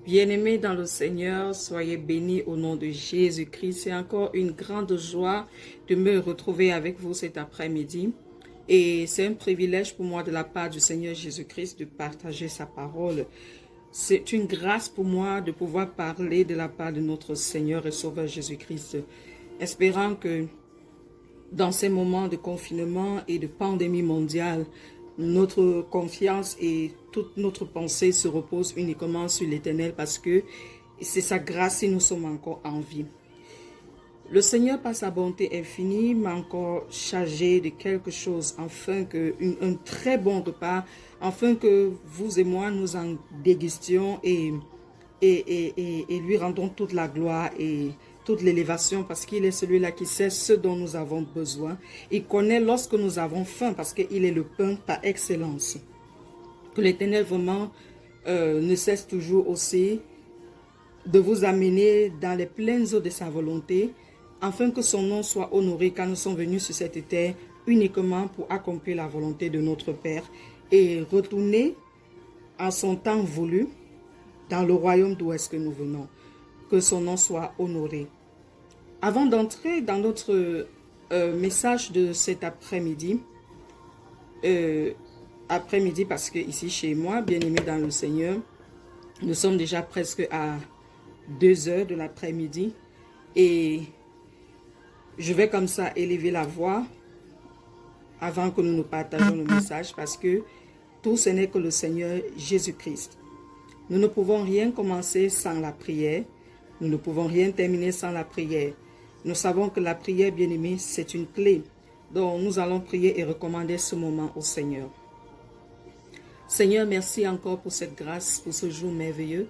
Bien-aimés dans le Seigneur, soyez bénis au nom de Jésus-Christ. C'est encore une grande joie de me retrouver avec vous cet après-midi. Et c'est un privilège pour moi de la part du Seigneur Jésus-Christ de partager sa parole. C'est une grâce pour moi de pouvoir parler de la part de notre Seigneur et Sauveur Jésus-Christ, espérant que dans ces moments de confinement et de pandémie mondiale, notre confiance et toute notre pensée se repose uniquement sur l'Éternel parce que c'est sa grâce si nous sommes encore en vie. Le Seigneur, par sa bonté infinie, m'a encore chargé de quelque chose, afin que un très bon repas, afin que vous et moi nous en dégustions et lui rendons toute la gloire et toute l'élévation, parce qu'il est celui-là qui sait ce dont nous avons besoin. Il connaît lorsque nous avons faim, parce qu'il est le pain par excellence. Que l'Éternel vraiment ne cesse toujours aussi de vous amener dans les pleines eaux de sa volonté, afin que son nom soit honoré quand nous sommes venus sur cette terre uniquement pour accomplir la volonté de notre Père et retourner en son temps voulu dans le royaume d'où est-ce que nous venons. Que son nom soit honoré. Avant d'entrer dans notre message de cet après-midi, parce que ici chez moi, bien-aimés dans le Seigneur, nous sommes déjà presque à 2 heures de l'après-midi et je vais comme ça élever la voix avant que nous partagions le message, parce que tout ce n'est que le Seigneur Jésus-Christ. Nous ne pouvons rien commencer sans la prière. Nous ne pouvons rien terminer sans la prière. Nous savons que la prière, bien-aimée, c'est une clé. Donc, nous allons prier et recommander ce moment au Seigneur. Seigneur, merci encore pour cette grâce, pour ce jour merveilleux.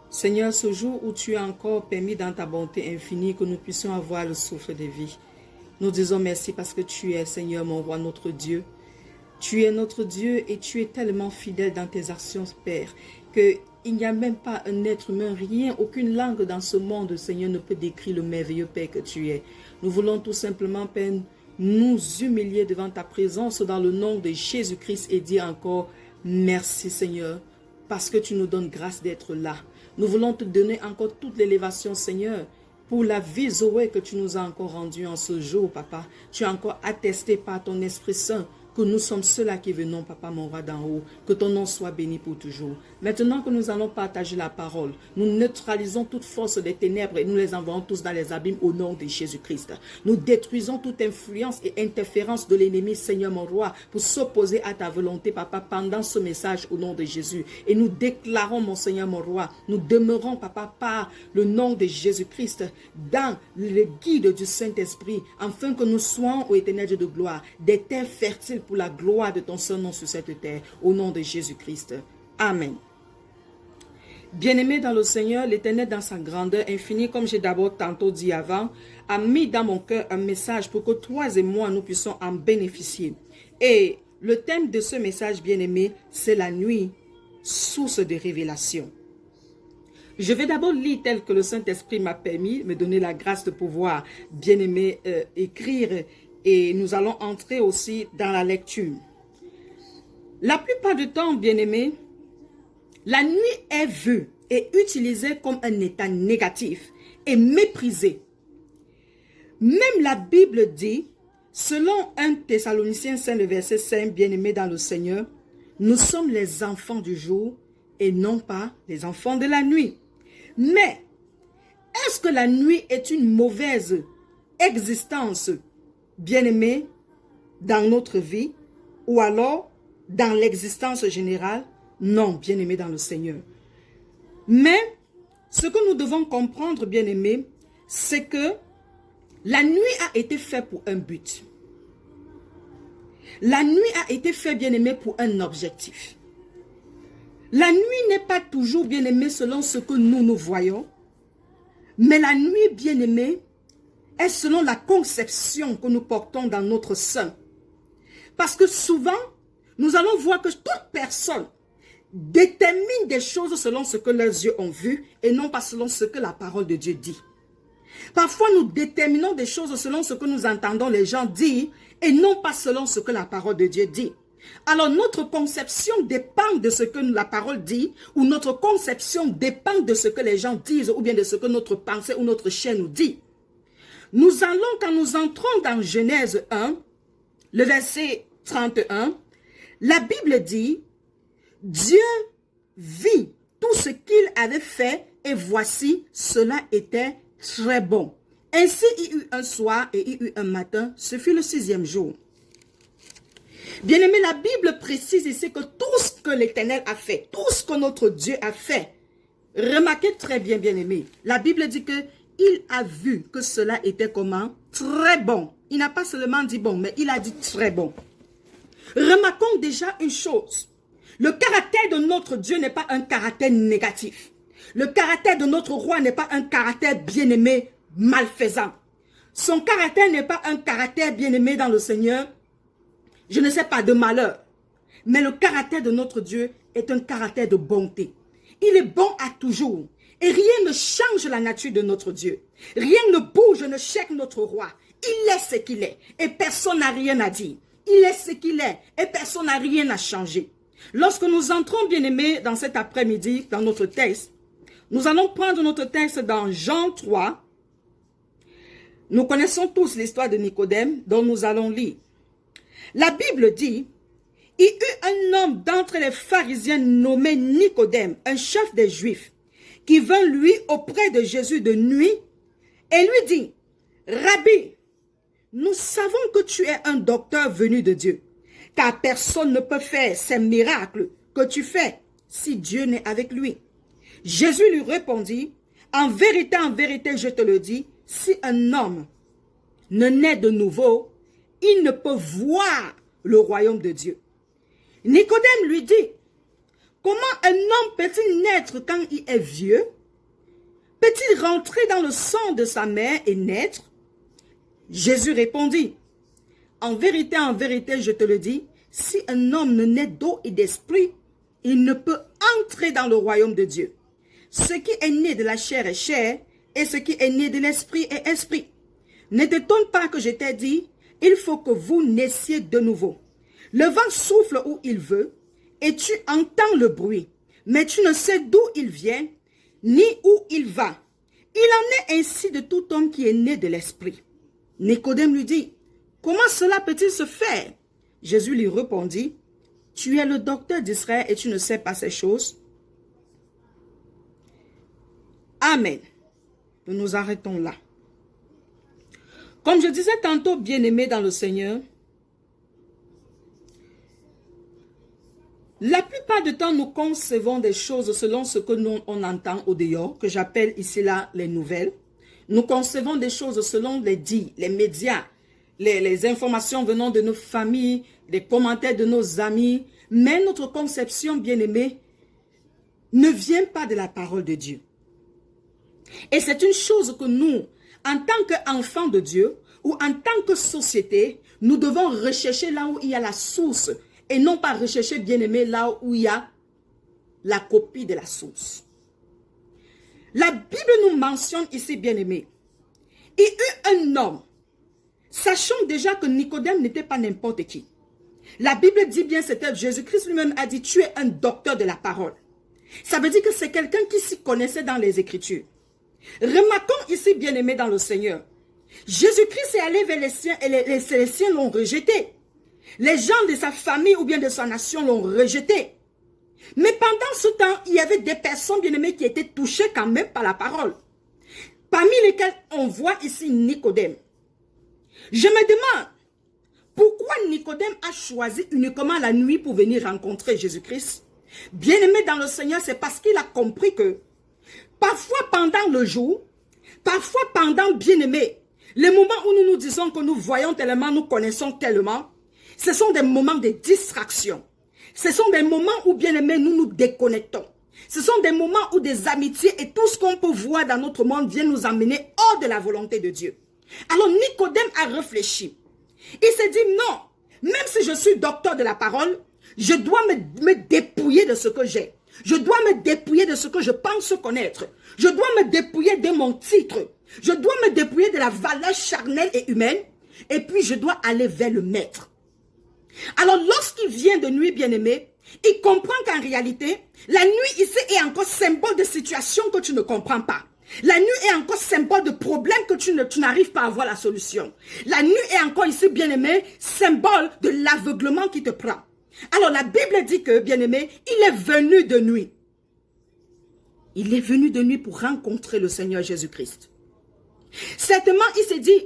Seigneur, ce jour où tu as encore permis dans ta bonté infinie que nous puissions avoir le souffle de vie. Nous disons merci parce que tu es, Seigneur, mon roi, notre Dieu. Tu es notre Dieu et tu es tellement fidèle dans tes actions, Père, qu'il n'y a même pas un être humain, rien, aucune langue dans ce monde, Seigneur, ne peut décrire le merveilleux Père que tu es. Nous voulons tout simplement, Père, nous humilier devant ta présence dans le nom de Jésus-Christ et dire encore merci, Seigneur, parce que tu nous donnes grâce d'être là. Nous voulons te donner encore toute l'élévation, Seigneur, pour la vie, Zoé, que tu nous as encore rendue en ce jour, Papa. Tu as encore attesté par ton Esprit Saint que nous sommes ceux-là qui venons, Papa, mon roi d'en haut. Que ton nom soit béni pour toujours. Maintenant que nous allons partager la parole, nous neutralisons toute force des ténèbres et nous les envoyons tous dans les abîmes au nom de Jésus-Christ. Nous détruisons toute influence et interférence de l'ennemi, Seigneur mon roi, pour s'opposer à ta volonté, Papa, pendant ce message au nom de Jésus. Et nous déclarons, mon Seigneur mon roi, nous demeurons, Papa, par le nom de Jésus-Christ, dans le guide du Saint-Esprit, afin que nous soyons, au éternel Dieu de gloire, des terres fertiles pour la gloire de ton Saint-Nom sur cette terre, au nom de Jésus-Christ. Amen. Bien-aimés dans le Seigneur, l'Éternel dans sa grandeur infinie, comme j'ai d'abord tantôt dit avant, a mis dans mon cœur un message pour que toi et moi, nous puissions en bénéficier. Et le thème de ce message, bien-aimé, c'est la nuit, source de révélation. Je vais d'abord lire tel que le Saint-Esprit m'a permis, me donner la grâce de pouvoir, bien-aimé, écrire. Et nous allons entrer aussi dans la lecture. La plupart du temps, bien-aimés, la nuit est vue et utilisée comme un état négatif et méprisé. Même la Bible dit, selon 1 Thessaloniciens 5, le verset 5, bien-aimés dans le Seigneur, nous sommes les enfants du jour et non pas les enfants de la nuit. Mais, est-ce que la nuit est une mauvaise existence, bien-aimés, dans notre vie, ou alors dans l'existence générale? Non, bien-aimés dans le Seigneur. Mais, ce que nous devons comprendre, bien-aimés, c'est que la nuit a été faite pour un but. La nuit a été faite, bien-aimés, pour un objectif. La nuit n'est pas toujours, bien-aimés, selon ce que nous voyons, mais la nuit, bien-aimés, est selon la conception que nous portons dans notre sein. Parce que souvent, nous allons voir que toute personne détermine des choses selon ce que leurs yeux ont vu et non pas selon ce que la parole de Dieu dit. Parfois, nous déterminons des choses selon ce que nous entendons les gens dire et non pas selon ce que la parole de Dieu dit. Alors notre conception dépend de ce que la parole dit, ou notre conception dépend de ce que les gens disent, ou bien de ce que notre pensée ou notre chair nous dit. Nous allons, quand nous entrons dans Genèse 1, le verset 31, la Bible dit, Dieu vit tout ce qu'il avait fait et voici, cela était très bon. Ainsi, il y eut un soir et il y eut un matin, ce fut le 6e jour. Bien-aimé, la Bible précise ici que tout ce que l'Éternel a fait, tout ce que notre Dieu a fait, remarquez très bien, bien-aimé, la Bible dit que il a vu que cela était comment? Très bon. Il n'a pas seulement dit bon, mais il a dit très bon. Remarquons déjà une chose. Le caractère de notre Dieu n'est pas un caractère négatif. Le caractère de notre roi n'est pas un caractère bien-aimé malfaisant. Son caractère n'est pas un caractère bien-aimé dans le Seigneur, je ne sais pas, de malheur. Mais le caractère de notre Dieu est un caractère de bonté. Il est bon à toujours. Et rien ne change la nature de notre Dieu. Rien ne bouge, ne check notre roi. Il est ce qu'il est et personne n'a rien à dire. Il est ce qu'il est et personne n'a rien à changer. Lorsque nous entrons, bien-aimés, dans cet après-midi, dans notre texte, nous allons prendre notre texte dans Jean 3. Nous connaissons tous l'histoire de Nicodème dont nous allons lire. La Bible dit, il y eut un homme d'entre les pharisiens nommé Nicodème, un chef des Juifs, qui vint lui auprès de Jésus de nuit et lui dit, Rabbi, nous savons que tu es un docteur venu de Dieu, car personne ne peut faire ces miracles que tu fais si Dieu n'est avec lui. Jésus lui répondit, en vérité, je te le dis, si un homme ne naît de nouveau, il ne peut voir le royaume de Dieu. Nicodème lui dit, comment un homme peut-il naître quand il est vieux? Peut-il rentrer dans le sang de sa mère et naître? Jésus répondit, en vérité, je te le dis, si un homme ne naît d'eau et d'esprit, il ne peut entrer dans le royaume de Dieu. Ce qui est né de la chair est chair, et ce qui est né de l'esprit est esprit. Ne t'étonne pas que je t'ai dit, il faut que vous naissiez de nouveau. Le vent souffle où il veut, et tu entends le bruit, mais tu ne sais d'où il vient, ni où il va. Il en est ainsi de tout homme qui est né de l'esprit. Nicodème lui dit, comment cela peut-il se faire? Jésus lui répondit, tu es le docteur d'Israël et tu ne sais pas ces choses. Amen. Nous nous arrêtons là. Comme je disais tantôt, bien-aimés dans le Seigneur, la plupart du temps, nous concevons des choses selon ce que nous, on entend au dehors, que j'appelle ici là les nouvelles. Nous concevons des choses selon les dits, les médias, les informations venant de nos familles, les commentaires de nos amis. Mais notre conception, bien-aimée, ne vient pas de la parole de Dieu. Et c'est une chose que nous, en tant qu'enfants de Dieu, ou en tant que société, nous devons rechercher là où il y a la source, et non pas rechercher, bien-aimé, là où il y a la copie de la source. La Bible nous mentionne ici, bien-aimé, il y eut un homme, sachant déjà que Nicodème n'était pas n'importe qui. La Bible dit bien, c'était Jésus-Christ lui-même a dit, tu es un docteur de la parole. Ça veut dire que c'est quelqu'un qui s'y connaissait dans les Écritures. Remarquons ici, bien-aimé dans le Seigneur, Jésus-Christ est allé vers les siens et les siens l'ont rejeté. Les gens de sa famille ou bien de sa nation l'ont rejeté. Mais pendant ce temps, il y avait des personnes, bien-aimées, qui étaient touchées quand même par la parole. Parmi lesquelles on voit ici Nicodème. Je me demande, pourquoi Nicodème a choisi uniquement la nuit pour venir rencontrer Jésus-Christ? Bien-aimé dans le Seigneur, c'est parce qu'il a compris que parfois pendant le jour, parfois pendant, bien-aimé, les moments où nous nous disons que nous voyons tellement, nous connaissons tellement, ce sont des moments de distraction. Ce sont des moments où, bien-aimé, nous nous déconnectons. Ce sont des moments où des amitiés et tout ce qu'on peut voir dans notre monde vient nous amener hors de la volonté de Dieu. Alors Nicodème a réfléchi. Il s'est dit non, même si je suis docteur de la parole, je dois me dépouiller de ce que j'ai. Je dois me dépouiller de ce que je pense connaître. Je dois me dépouiller de mon titre. Je dois me dépouiller de la valeur charnelle et humaine. Et puis je dois aller vers le maître. Alors, lorsqu'il vient de nuit, bien-aimé, il comprend qu'en réalité, la nuit ici est encore symbole de situation que tu ne comprends pas. La nuit est encore symbole de problème que tu n'arrives pas à voir la solution. La nuit est encore ici, bien-aimé, symbole de l'aveuglement qui te prend. Alors, la Bible dit que, bien-aimé, il est venu de nuit. Il est venu de nuit pour rencontrer le Seigneur Jésus-Christ. Certainement, il s'est dit,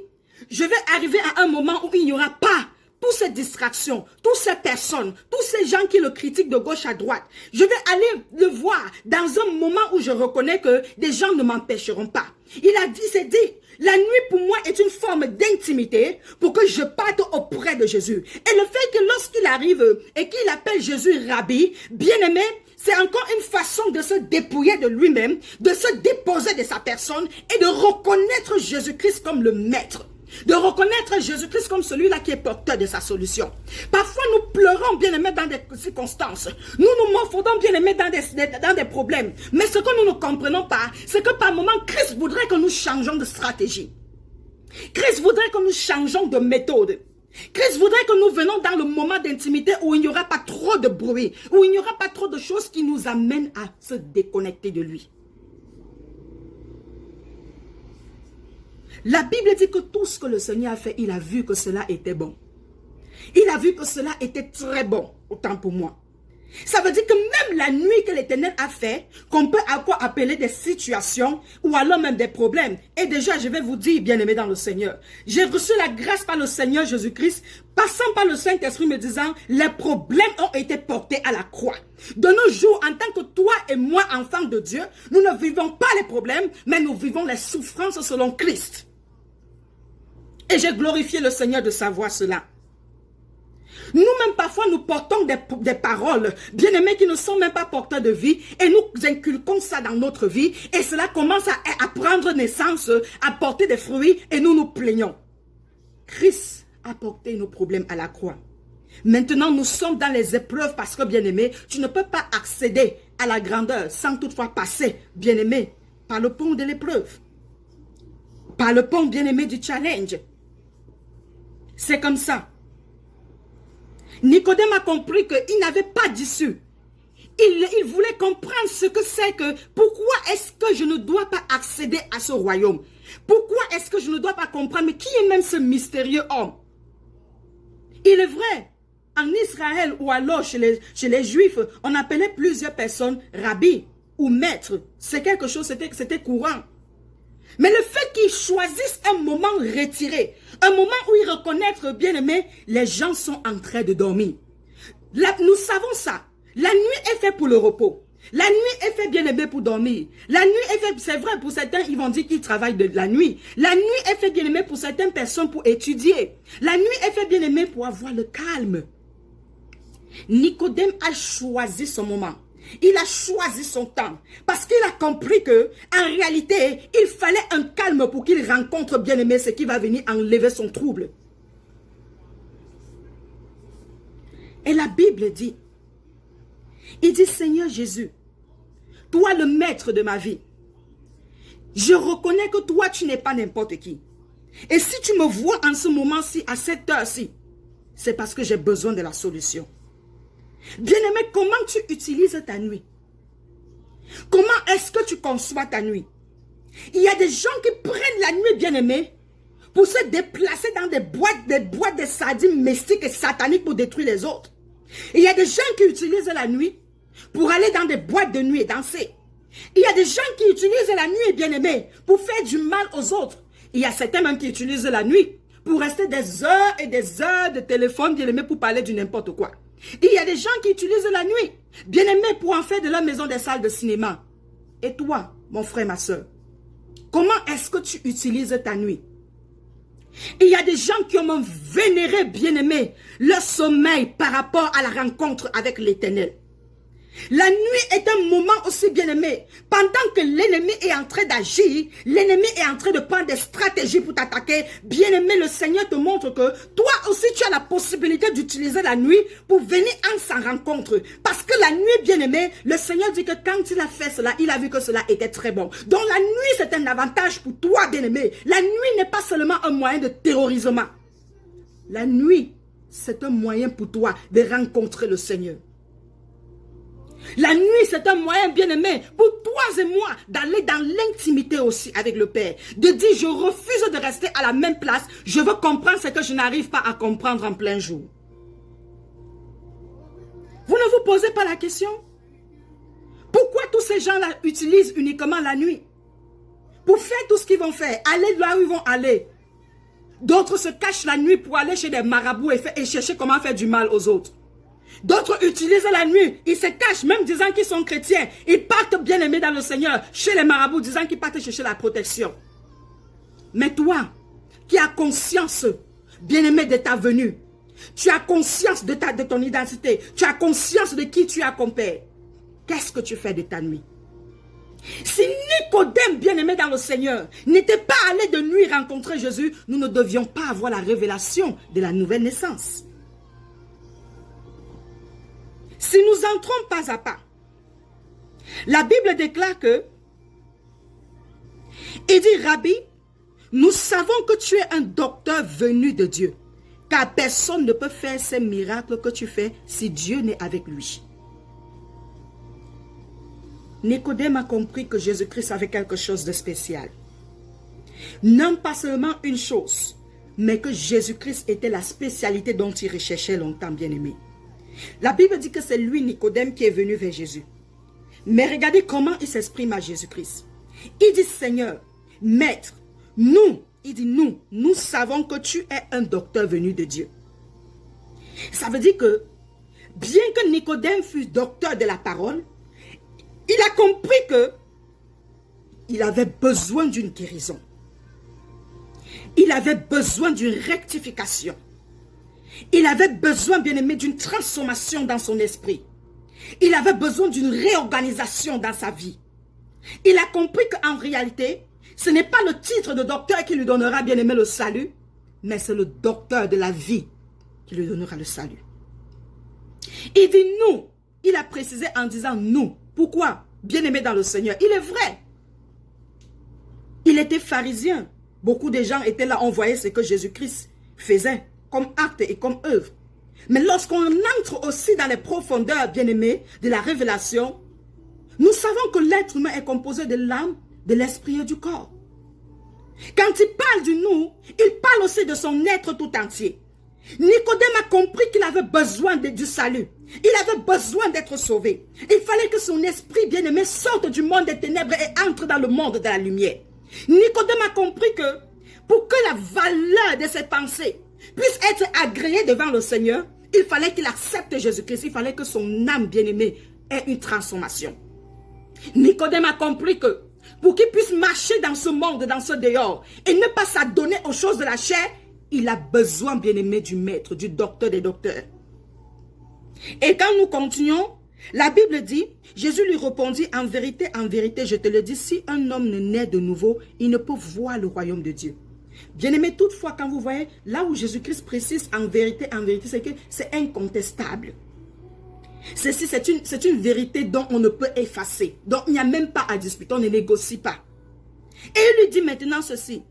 je vais arriver à un moment où il n'y aura pas toutes ces distractions, toutes ces personnes, tous ces gens qui le critiquent de gauche à droite. Je vais aller le voir dans un moment où je reconnais que des gens ne m'empêcheront pas. S'est dit, la nuit pour moi est une forme d'intimité pour que je parte auprès de Jésus. Et le fait que lorsqu'il arrive et qu'il appelle Jésus Rabbi, bien-aimé, c'est encore une façon de se dépouiller de lui-même, de se déposer de sa personne et de reconnaître Jésus-Christ comme le maître. De reconnaître Jésus-Christ comme celui-là qui est porteur de sa solution. Parfois, nous pleurons, bien-aimés, dans des circonstances. Nous nous morfondons, bien-aimés, dans des problèmes. Mais ce que nous ne comprenons pas, c'est que par moments, Christ voudrait que nous changeons de stratégie. Christ voudrait que nous changeons de méthode. Christ voudrait que nous venons dans le moment d'intimité où il n'y aura pas trop de bruit, où il n'y aura pas trop de choses qui nous amènent à se déconnecter de lui. La Bible dit que tout ce que le Seigneur a fait, il a vu que cela était bon. Il a vu que cela était très bon, autant pour moi. Ça veut dire que même la nuit que l'Éternel a fait, qu'on peut encore appeler des situations ou alors même des problèmes. Et déjà, je vais vous dire, bien-aimés dans le Seigneur, j'ai reçu la grâce par le Seigneur Jésus-Christ, passant par le Saint-Esprit me disant, les problèmes ont été portés à la croix. De nos jours, en tant que toi et moi, enfants de Dieu, nous ne vivons pas les problèmes, mais nous vivons les souffrances selon Christ. Et j'ai glorifié le Seigneur de savoir cela. Nous-mêmes, parfois, nous portons des paroles, bien-aimés, qui ne sont même pas porteurs de vie, et nous inculquons ça dans notre vie, et cela commence à prendre naissance, à porter des fruits, et nous nous plaignons. Christ a porté nos problèmes à la croix. Maintenant, nous sommes dans les épreuves, parce que, bien-aimé, tu ne peux pas accéder à la grandeur sans toutefois passer, bien-aimé, par le pont de l'épreuve, par le pont, bien-aimé, du challenge. C'est comme ça. Nicodème a compris qu'il n'avait pas d'issue. Il voulait comprendre ce que c'est que, pourquoi est-ce que je ne dois pas accéder à ce royaume? Pourquoi est-ce que je ne dois pas comprendre, mais qui est même ce mystérieux homme? Il est vrai, en Israël ou alors chez les Juifs, on appelait plusieurs personnes rabbi ou maître. C'est quelque chose, c'était courant. Mais le fait qu'ils choisissent un moment retiré, un moment où ils reconnaissent, bien aimé, les gens sont en train de dormir. Nous savons ça. La nuit est faite pour le repos. La nuit est faite, bien aimé, pour dormir. La nuit est faite, c'est vrai, pour certains, ils vont dire qu'ils travaillent de la nuit. La nuit est faite, bien aimé, pour certaines personnes pour étudier. La nuit est faite, bien aimé, pour avoir le calme. Nicodème a choisi son moment. Il a choisi son temps parce qu'il a compris que en réalité, il fallait un calme pour qu'il rencontre bien-aimé ce qui va venir enlever son trouble. Et la Bible dit, il dit, Seigneur Jésus, toi le maître de ma vie, je reconnais que toi tu n'es pas n'importe qui. Et si tu me vois en ce moment-ci, à cette heure-ci, c'est parce que j'ai besoin de la solution. Bien-aimé, comment tu utilises ta nuit? Comment est-ce que tu conçois ta nuit? Il y a des gens qui prennent la nuit, bien-aimé, pour se déplacer dans des boîtes de sardines mystiques et sataniques pour détruire les autres. Il y a des gens qui utilisent la nuit pour aller dans des boîtes de nuit et danser. Il y a des gens qui utilisent la nuit, bien-aimé, pour faire du mal aux autres. Il y a certains même qui utilisent la nuit pour rester des heures et des heures de téléphone, bien-aimé, pour parler du n'importe quoi. Il y a des gens qui utilisent la nuit, bien aimé, pour en faire de leur maison des salles de cinéma. Et toi, mon frère, ma soeur, comment est-ce que tu utilises ta nuit? Il y a des gens qui ont même vénéré, bien aimé, leur sommeil par rapport à la rencontre avec l'Éternel. La nuit est un moment aussi bien aimé. Pendant que l'ennemi est en train d'agir, l'ennemi est en train de prendre des stratégies pour t'attaquer. Bien aimé, le Seigneur te montre que toi aussi tu as la possibilité d'utiliser la nuit pour venir en sa rencontre. Parce que la nuit, bien aimé, le Seigneur dit que quand il a fait cela, il a vu que cela était très bon. Donc la nuit c'est un avantage pour toi, bien aimé. La nuit n'est pas seulement un moyen de terrorisement. La nuit, c'est un moyen pour toi de rencontrer le Seigneur. La nuit, c'est un moyen, bien-aimé, pour toi et moi d'aller dans l'intimité aussi avec le Père. De dire, je refuse de rester à la même place. Je veux comprendre ce que je n'arrive pas à comprendre en plein jour. Vous ne vous posez pas la question? Pourquoi tous ces gens-là utilisent uniquement la nuit? Pour faire tout ce qu'ils vont faire, aller là où ils vont aller. D'autres se cachent la nuit pour aller chez des marabouts et chercher comment faire du mal aux autres. D'autres utilisent la nuit, ils se cachent même disant qu'ils sont chrétiens. Ils partent bien aimés dans le Seigneur chez les marabouts disant qu'ils partent chercher la protection. Mais toi, qui as conscience, bien aimé, de ta venue, tu as conscience de ton identité, tu as conscience de qui tu as comme Père, qu'est-ce que tu fais de ta nuit? Si Nicodème, bien aimé dans le Seigneur, n'était pas allé de nuit rencontrer Jésus, nous ne devions pas avoir la révélation de la nouvelle naissance. Si nous entrons pas à pas, la Bible déclare que, il dit, Rabbi, nous savons que tu es un docteur venu de Dieu, car personne ne peut faire ces miracles que tu fais si Dieu n'est avec lui. Nicodème a compris que Jésus-Christ avait quelque chose de spécial. Non pas seulement une chose, mais que Jésus-Christ était la spécialité dont il recherchait longtemps, bien-aimé. La Bible dit que c'est lui, Nicodème, qui est venu vers Jésus. Mais regardez comment il s'exprime à Jésus-Christ. Il dit, Seigneur, Maître, nous savons que tu es un docteur venu de Dieu. Ça veut dire que, bien que Nicodème fût docteur de la parole, il a compris que il avait besoin d'une guérison. Il avait besoin d'une rectification. Il avait besoin, bien aimé, d'une transformation dans son esprit. Il avait besoin d'une réorganisation dans sa vie. Il a compris qu'en réalité, ce n'est pas le titre de docteur qui lui donnera, bien aimé, le salut, mais c'est le docteur de la vie qui lui donnera le salut. Il dit nous. Il a précisé en disant nous. Pourquoi? Bien aimé dans le Seigneur. Il est vrai. Il était pharisien. Beaucoup de gens étaient là, on voyait ce que Jésus-Christ faisait comme acte et comme œuvre. Mais lorsqu'on entre aussi dans les profondeurs, bien-aimés, de la révélation, nous savons que l'être humain est composé de l'âme, de l'esprit et du corps. Quand il parle du nous, il parle aussi de son être tout entier. Nicodème a compris qu'il avait besoin du salut. Il avait besoin d'être sauvé. Il fallait que son esprit bien-aimé sorte du monde des ténèbres et entre dans le monde de la lumière. Nicodème a compris que pour que la valeur de ses pensées puisse être agréée devant le Seigneur, il fallait qu'il accepte Jésus-Christ. Il fallait que son âme bien-aimée ait une transformation. Nicodème a compris que pour qu'il puisse marcher dans ce monde, dans ce dehors, et ne pas s'adonner aux choses de la chair, il a besoin, bien-aimé, du maître, du docteur des docteurs. Et quand nous continuons, la Bible dit, Jésus lui répondit, en vérité, je te le dis, si un homme ne naît de nouveau, il ne peut voir le royaume de Dieu. Bien-aimé, toutefois, quand vous voyez, là où Jésus-Christ précise en vérité, c'est que c'est incontestable. Ceci, c'est une vérité dont on ne peut effacer, dont il n'y a même pas à discuter, on ne négocie pas. Et il lui dit maintenant ceci,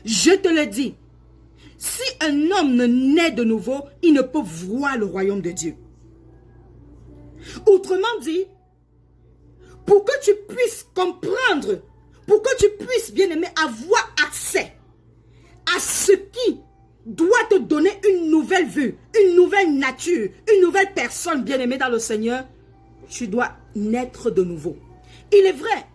je te le dis, si un homme ne naît de nouveau, il ne peut voir le royaume de Dieu. Autrement dit, pour que tu puisses comprendre, pour que tu puisses, bien aimé, avoir accès à ce qui doit te donner une nouvelle vue, une nouvelle nature, une nouvelle personne, bien aimée dans le Seigneur, tu dois naître de nouveau. Il est vrai.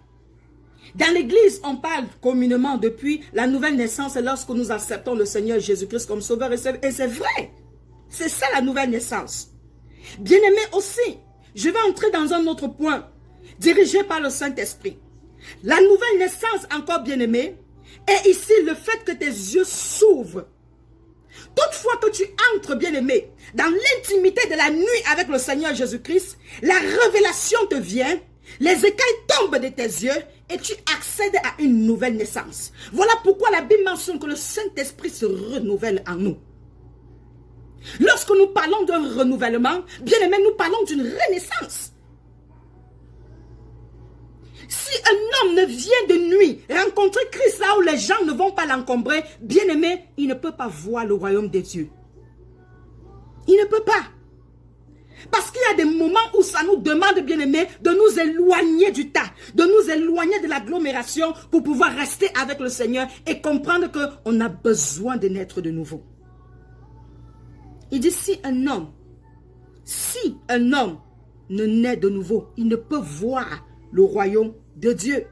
Dans l'église, on parle communément depuis la nouvelle naissance lorsque nous acceptons le Seigneur Jésus-Christ comme sauveur. Et c'est vrai. C'est ça la nouvelle naissance. Bien-aimé aussi, je vais entrer dans un autre point, dirigé par le Saint-Esprit. La nouvelle naissance, encore bien-aimé, est ici le fait que tes yeux s'ouvrent. Toutefois que tu entres, bien-aimé, dans l'intimité de la nuit avec le Seigneur Jésus-Christ, la révélation te vient, les écailles tombent de tes yeux et tu accèdes à une nouvelle naissance. Voilà pourquoi la Bible mentionne que le Saint-Esprit se renouvelle en nous. Lorsque nous parlons d'un renouvellement, bien aimé, nous parlons d'une renaissance. Si un homme ne vient de nuit rencontrer Christ là où les gens ne vont pas l'encombrer, bien aimé, il ne peut pas voir le royaume des dieux. Il ne peut pas. Parce qu'il y a des moments où ça nous demande, bien aimé, de nous éloigner du tas, de nous éloigner de l'agglomération pour pouvoir rester avec le Seigneur et comprendre qu'on a besoin de naître de nouveau. Il dit, si un homme ne naît de nouveau, il ne peut voir le royaume de Dieu.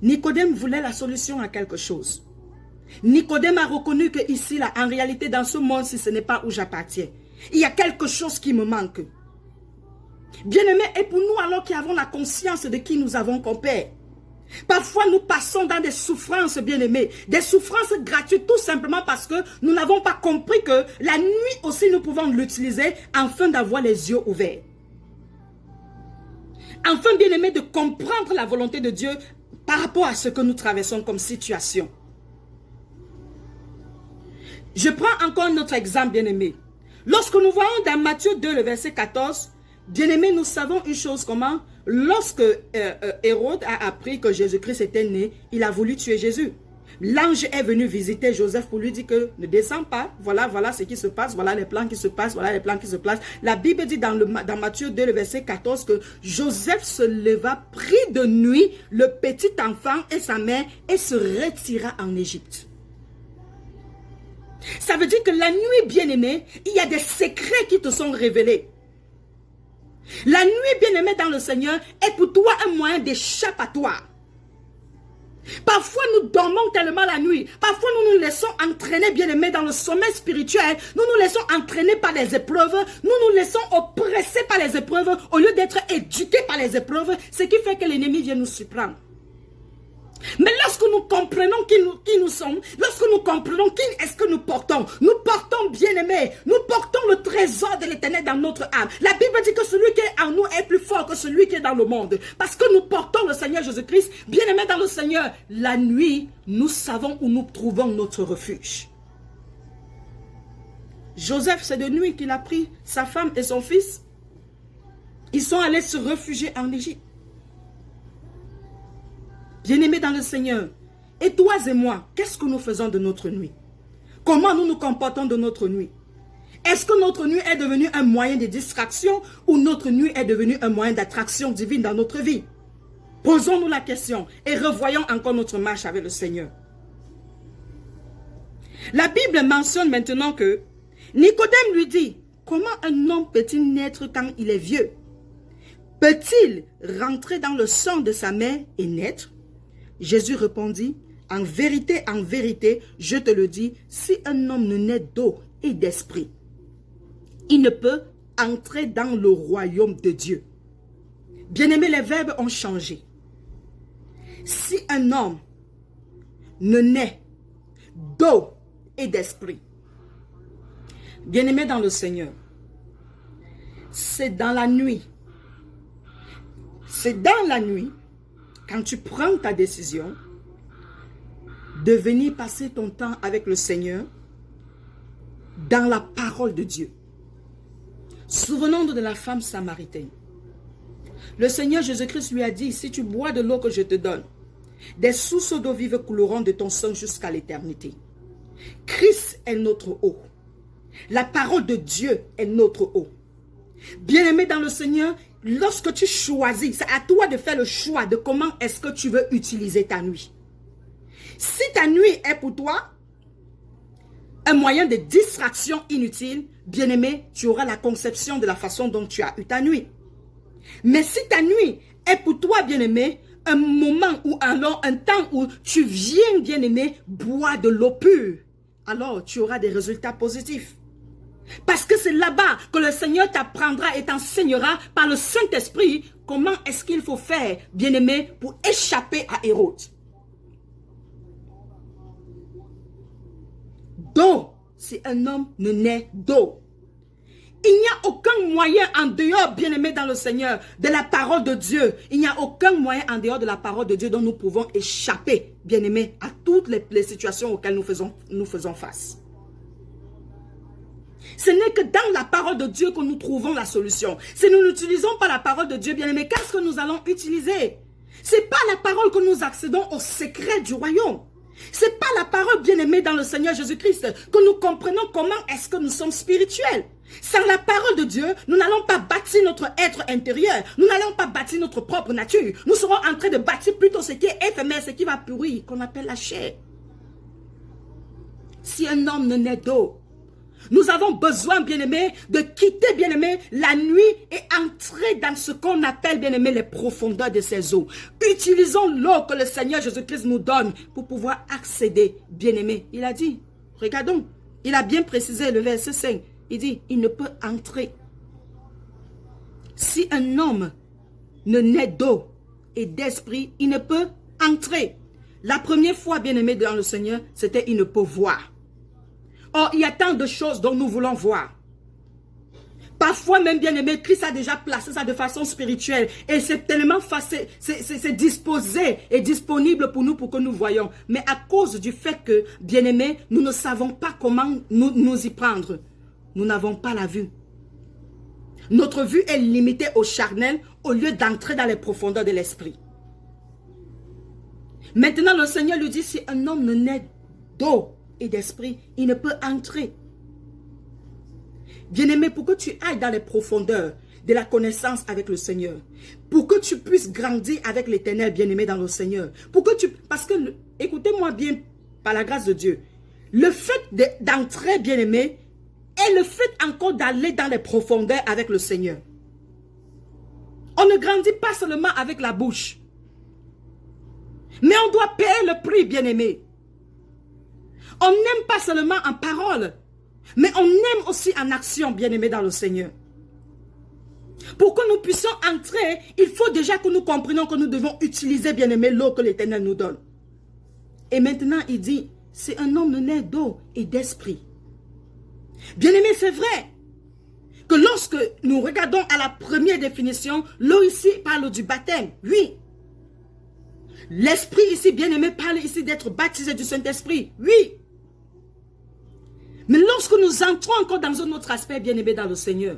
Nicodème voulait la solution à quelque chose. Nicodème a reconnu que ici, là, en réalité, dans ce monde-ci, ce n'est pas où j'appartiens. Il y a quelque chose qui me manque. Bien-aimés, et pour nous, alors qui avons la conscience de qui nous avons comme Père, parfois nous passons dans des souffrances, bien-aimés, des souffrances gratuites, tout simplement parce que nous n'avons pas compris que la nuit aussi, nous pouvons l'utiliser afin d'avoir les yeux ouverts. Enfin, bien-aimés, de comprendre la volonté de Dieu par rapport à ce que nous traversons comme situation. Je prends encore un autre exemple, bien-aimé. Lorsque nous voyons dans Matthieu 2, le verset 14, bien-aimés, nous savons une chose comment, lorsque Hérode a appris que Jésus-Christ était né, il a voulu tuer Jésus. L'ange est venu visiter Joseph pour lui dire que ne descends pas, voilà ce qui se passe, voilà les plans qui se passent, voilà les plans qui se passent. La Bible dit dans Matthieu 2, le verset 14, que Joseph se leva, prit de nuit le petit enfant et sa mère et se retira en Égypte. Ça veut dire que la nuit, bien-aimé, il y a des secrets qui te sont révélés. La nuit, bien-aimé dans le Seigneur, est pour toi un moyen d'échappatoire. Parfois, nous dormons tellement la nuit. Parfois, nous nous laissons entraîner, bien-aimé, dans le sommeil spirituel. Nous nous laissons entraîner par les épreuves. Nous nous laissons oppresser par les épreuves au lieu d'être éduqués par les épreuves. Ce qui fait que l'ennemi vient nous surprendre. Mais lorsque nous comprenons qui nous sommes, lorsque nous comprenons qui est-ce que nous portons bien-aimés, nous portons le trésor de l'Éternel dans notre âme. La Bible dit que celui qui est en nous est plus fort que celui qui est dans le monde. Parce que nous portons le Seigneur Jésus-Christ, bien-aimés dans le Seigneur. La nuit, nous savons où nous trouvons notre refuge. Joseph, c'est de nuit qu'il a pris sa femme et son fils. Ils sont allés se réfugier en Égypte. Bien-aimés dans le Seigneur, et toi et moi, qu'est-ce que nous faisons de notre nuit? Comment nous nous comportons de notre nuit? Est-ce que notre nuit est devenue un moyen de distraction ou notre nuit est devenue un moyen d'attraction divine dans notre vie? Posons-nous la question et revoyons encore notre marche avec le Seigneur. La Bible mentionne maintenant que Nicodème lui dit, comment un homme peut-il naître quand il est vieux? Peut-il rentrer dans le sang de sa mère et naître? Jésus répondit, en vérité, je te le dis, si un homme ne naît d'eau et d'esprit, il ne peut entrer dans le royaume de Dieu. Bien-aimés, les verbes ont changé. Si un homme ne naît d'eau et d'esprit, bien-aimés dans le Seigneur, c'est dans la nuit. C'est dans la nuit, quand tu prends ta décision de venir passer ton temps avec le Seigneur dans la parole de Dieu. Souvenons-nous de la femme samaritaine. Le Seigneur Jésus-Christ lui a dit, si tu bois de l'eau que je te donne, des sources d'eau vive couleront de ton sang jusqu'à l'éternité. Christ est notre eau. La parole de Dieu est notre eau. Bien-aimé dans le Seigneur, lorsque tu choisis, c'est à toi de faire le choix de comment est-ce que tu veux utiliser ta nuit. Si ta nuit est pour toi un moyen de distraction inutile, bien-aimé, tu auras la conception de la façon dont tu as eu ta nuit. Mais si ta nuit est pour toi, bien-aimé, un moment ou un temps où tu viens, bien-aimé, boire de l'eau pure, alors tu auras des résultats positifs. Parce que c'est là-bas que le Seigneur t'apprendra et t'enseignera par le Saint-Esprit comment est-ce qu'il faut faire, bien-aimé, pour échapper à Hérode. D'eau, si un homme ne naît d'eau. Il n'y a aucun moyen en dehors, bien-aimé dans le Seigneur, de la parole de Dieu. Il n'y a aucun moyen en dehors de la parole de Dieu dont nous pouvons échapper, bien-aimé, à toutes les situations auxquelles nous faisons face. Ce n'est que dans la parole de Dieu que nous trouvons la solution. Si nous n'utilisons pas la parole de Dieu, bien-aimé, qu'est-ce que nous allons utiliser? Ce n'est pas la parole que nous accédons au secret du royaume. C'est pas la parole bien-aimée dans le Seigneur Jésus-Christ que nous comprenons comment est-ce que nous sommes spirituels. Sans la parole de Dieu, nous n'allons pas bâtir notre être intérieur. Nous n'allons pas bâtir notre propre nature. Nous serons en train de bâtir plutôt ce qui est éphémère, ce qui va pourrir, qu'on appelle la chair. Si un homme ne naît d'eau, nous avons besoin, bien-aimés, de quitter, bien-aimés, la nuit et entrer dans ce qu'on appelle, bien-aimés, les profondeurs de ces eaux. Utilisons l'eau que le Seigneur Jésus-Christ nous donne pour pouvoir accéder, bien-aimés. Il a dit, regardons, il a bien précisé le verset 5. Il dit, il ne peut entrer. Si un homme ne naît d'eau et d'esprit, il ne peut entrer. La première fois, bien-aimé, dans le Seigneur, c'était il ne peut voir. Or, il y a tant de choses dont nous voulons voir. Parfois même, bien-aimé, Christ a déjà placé ça de façon spirituelle. Et c'est tellement facile, c'est disposé et disponible pour nous, pour que nous voyons. Mais à cause du fait que, bien-aimé, nous ne savons pas comment nous y prendre. Nous n'avons pas la vue. Notre vue est limitée au charnel au lieu d'entrer dans les profondeurs de l'esprit. Maintenant, le Seigneur lui dit, si un homme ne naît d'eau et d'esprit, il ne peut entrer. Bien-aimé, pour que tu ailles dans les profondeurs de la connaissance avec le Seigneur, pour que tu puisses grandir avec l'Éternel, bien-aimé, dans le Seigneur, parce que, écoutez-moi bien, par la grâce de Dieu, le fait d'entrer, bien-aimé, est le fait encore d'aller dans les profondeurs avec le Seigneur. On ne grandit pas seulement avec la bouche, mais on doit payer le prix, bien-aimé. On n'aime pas seulement en parole, mais on aime aussi en action, bien-aimé, dans le Seigneur. Pour que nous puissions entrer, il faut déjà que nous comprenions que nous devons utiliser, bien-aimé, l'eau que l'Éternel nous donne. Et maintenant, il dit, c'est un homme né d'eau et d'esprit. Bien-aimé, c'est vrai que lorsque nous regardons à la première définition, l'eau ici parle du baptême, oui. L'esprit ici, bien-aimé, parle ici d'être baptisé du Saint-Esprit, oui. Mais lorsque nous entrons encore dans un autre aspect, bien-aimé, dans le Seigneur,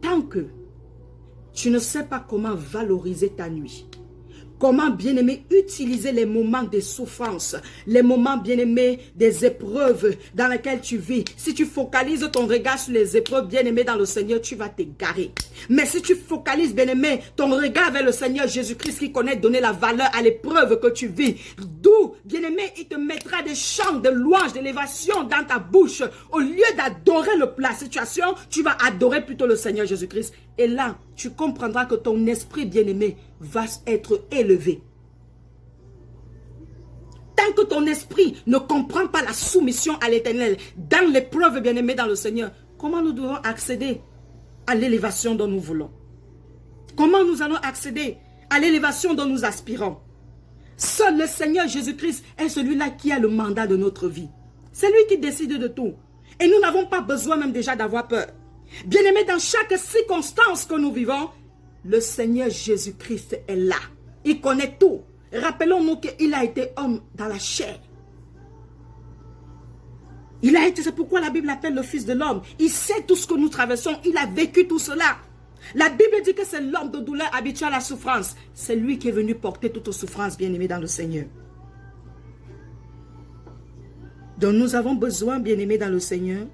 tant que tu ne sais pas comment valoriser ta nuit, comment, bien-aimé, utiliser les moments de souffrance, les moments, bien-aimé, des épreuves dans lesquelles tu vis. Si tu focalises ton regard sur les épreuves, bien-aimé, dans le Seigneur, tu vas t'égarer. Mais si tu focalises, bien-aimé, ton regard vers le Seigneur Jésus-Christ qui connaît donner la valeur à l'épreuve que tu vis, d'où, bien-aimé, il te mettra des chants de louange, d'élévation dans ta bouche. Au lieu d'adorer la situation, tu vas adorer plutôt le Seigneur Jésus-Christ. Et là, tu comprendras que ton esprit, bien-aimé, va être élevé. Tant que ton esprit ne comprend pas la soumission à l'Éternel dans l'épreuve, bien-aimé, dans le Seigneur, comment nous devons accéder à l'élévation dont nous voulons? Comment nous allons accéder à l'élévation dont nous aspirons? Seul le Seigneur Jésus-Christ est celui-là qui a le mandat de notre vie. C'est lui qui décide de tout. Et nous n'avons pas besoin même déjà d'avoir peur. Bien-aimé, dans chaque circonstance que nous vivons, le Seigneur Jésus-Christ est là. Il connaît tout. Rappelons-nous qu'il a été homme dans la chair. Il a été, c'est pourquoi la Bible l'appelle le Fils de l'homme. Il sait tout ce que nous traversons. Il a vécu tout cela. La Bible dit que c'est l'homme de douleur habitué à la souffrance. C'est lui qui est venu porter toute souffrance, bien-aimé, dans le Seigneur. Donc nous avons besoin, bien-aimé, dans le Seigneur,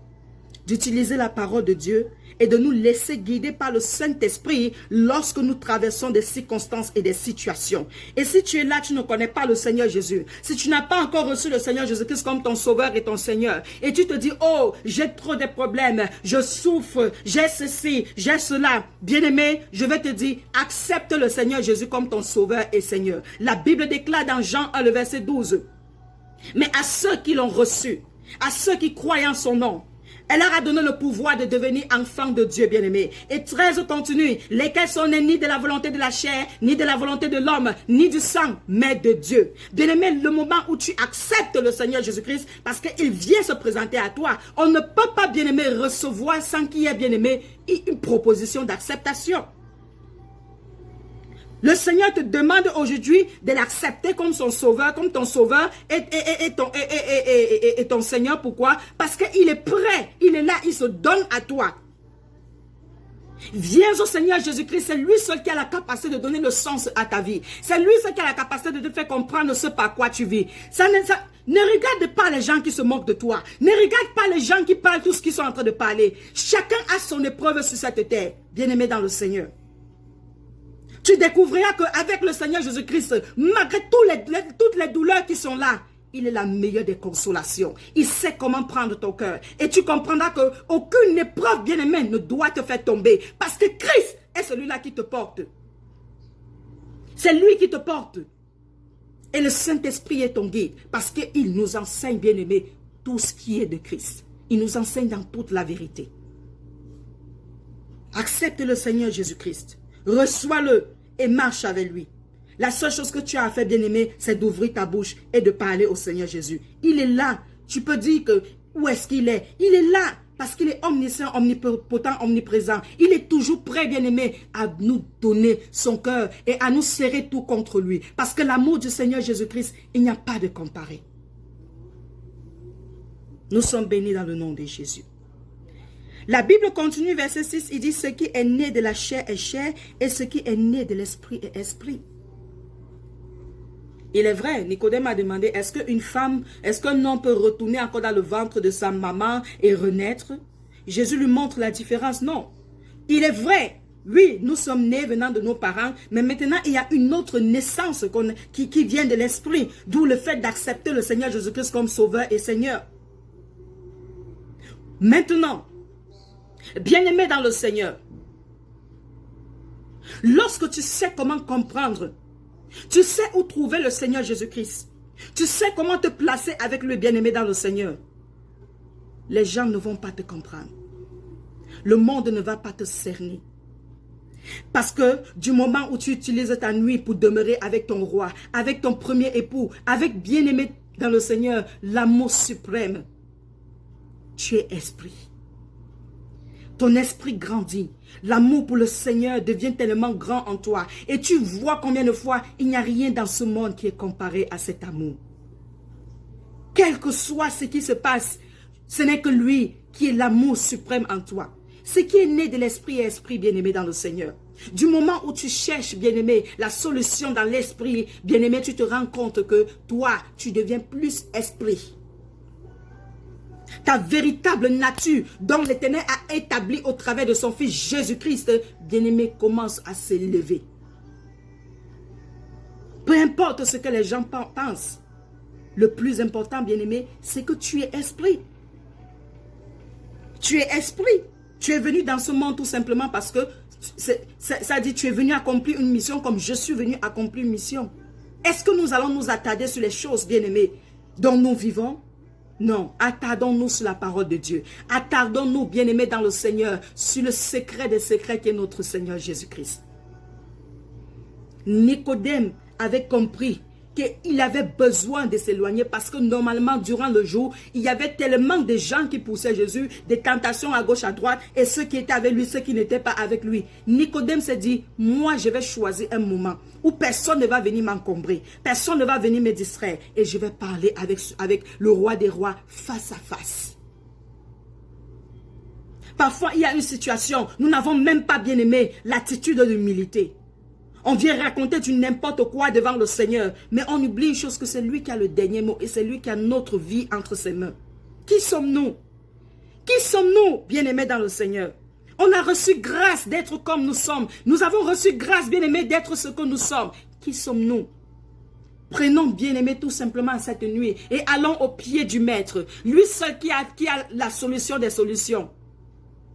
d'utiliser la parole de Dieu et de nous laisser guider par le Saint-Esprit lorsque nous traversons des circonstances et des situations. Et si tu es là, tu ne connais pas le Seigneur Jésus, si tu n'as pas encore reçu le Seigneur Jésus-Christ comme ton sauveur et ton Seigneur, et tu te dis, oh, j'ai trop de problèmes, je souffre, j'ai ceci, j'ai cela, bien-aimé, je vais te dire, accepte le Seigneur Jésus comme ton sauveur et Seigneur. La Bible déclare dans Jean 1, le verset 12, mais à ceux qui l'ont reçu, à ceux qui croient en son nom, elle leur a donné le pouvoir de devenir enfants de Dieu, bien-aimés. Et 13 continue, lesquels sont nés ni de la volonté de la chair, ni de la volonté de l'homme, ni du sang, mais de Dieu. Bien-aimé, le moment où tu acceptes le Seigneur Jésus-Christ, parce qu'il vient se présenter à toi, on ne peut pas, bien-aimé, recevoir sans qu'il y ait, bien-aimé, une proposition d'acceptation. Le Seigneur te demande aujourd'hui de l'accepter comme son sauveur, comme ton sauveur et ton Seigneur. Pourquoi? Parce qu'il est prêt, il est là, il se donne à toi. Viens au Seigneur Jésus-Christ, c'est lui seul qui a la capacité de donner le sens à ta vie. C'est lui seul qui a la capacité de te faire comprendre ce par quoi tu vis. Ne regarde pas les gens qui se moquent de toi. Ne regarde pas les gens qui parlent tout ce qu'ils sont en train de parler. Chacun a son épreuve sur cette terre, bien-aimé dans le Seigneur. Tu découvriras qu'avec le Seigneur Jésus-Christ, malgré toutes les douleurs qui sont là, il est la meilleure des consolations. Il sait comment prendre ton cœur. Et tu comprendras qu'aucune épreuve, bien-aimé, ne doit te faire tomber. Parce que Christ est celui-là qui te porte. C'est lui qui te porte. Et le Saint-Esprit est ton guide. Parce qu'il nous enseigne, bien-aimé, tout ce qui est de Christ. Il nous enseigne dans toute la vérité. Accepte le Seigneur Jésus-Christ. Reçois-le et marche avec lui. La seule chose que tu as à faire, bien-aimé, c'est d'ouvrir ta bouche et de parler au Seigneur Jésus. Il est là. Tu peux dire que où est-ce qu'il est? Il est là parce qu'il est omniscient, omnipotent, omniprésent. Il est toujours prêt, bien-aimé, à nous donner son cœur et à nous serrer tout contre lui. Parce que l'amour du Seigneur Jésus-Christ, il n'y a pas de comparé. Nous sommes bénis dans le nom de Jésus. La Bible continue, verset 6, il dit, ce qui est né de la chair est chair et ce qui est né de l'esprit est esprit. Il est vrai, Nicodème a demandé, est-ce qu'un homme peut retourner encore dans le ventre de sa maman et renaître? Jésus lui montre la différence. Non. Il est vrai, oui, nous sommes nés venant de nos parents, mais maintenant il y a une autre naissance qui vient de l'esprit, d'où le fait d'accepter le Seigneur Jésus-Christ comme sauveur et Seigneur. Maintenant, bien-aimé dans le Seigneur, lorsque tu sais comment comprendre, tu sais où trouver le Seigneur Jésus-Christ, tu sais comment te placer avec le bien-aimé dans le Seigneur, les gens ne vont pas te comprendre. Le monde ne va pas te cerner. Parce que du moment où tu utilises ta nuit pour demeurer avec ton roi, avec ton premier époux, avec bien-aimé dans le Seigneur, l'amour suprême, tu es esprit. Ton esprit grandit. L'amour pour le Seigneur devient tellement grand en toi. Et tu vois combien de fois il n'y a rien dans ce monde qui est comparé à cet amour. Quel que soit ce qui se passe, ce n'est que lui qui est l'amour suprême en toi. Ce qui est né de l'esprit est esprit, bien-aimé dans le Seigneur. Du moment où tu cherches, bien-aimé, la solution dans l'esprit, bien-aimé, tu te rends compte que toi, tu deviens plus esprit. Ta véritable nature, dont l'Éternel a établi au travers de son Fils Jésus-Christ, bien-aimé, commence à s'élever. Peu importe ce que les gens pensent, le plus important, bien-aimé, c'est que tu es esprit. Tu es esprit. Tu es venu dans ce monde tout simplement parce que ça dit tu es venu accomplir une mission comme je suis venu accomplir une mission. Est-ce que nous allons nous attarder sur les choses, bien-aimées, dont nous vivons? Non, attardons-nous sur la parole de Dieu. Attardons-nous, bien-aimés dans le Seigneur, sur le secret des secrets qui est notre Seigneur Jésus-Christ. Nicodème avait compris qu'il avait besoin de s'éloigner parce que normalement, durant le jour, il y avait tellement de gens qui poussaient Jésus, des tentations à gauche, à droite, et ceux qui étaient avec lui, ceux qui n'étaient pas avec lui. Nicodème s'est dit, moi, je vais choisir un moment où personne ne va venir m'encombrer, personne ne va venir me distraire, et je vais parler avec le roi des rois face à face. Parfois, il y a une situation, nous n'avons même pas bien aimé l'attitude de l'humilité. On vient raconter du n'importe quoi devant le Seigneur. Mais on oublie une chose, que c'est lui qui a le dernier mot. Et c'est lui qui a notre vie entre ses mains. Qui sommes-nous? Qui sommes-nous, bien-aimés dans le Seigneur? On a reçu grâce d'être comme nous sommes. Nous avons reçu grâce, bien-aimés, d'être ce que nous sommes. Qui sommes-nous? Prenons, bien-aimés, tout simplement cette nuit. Et allons au pied du Maître. Lui seul qui a la solution des solutions.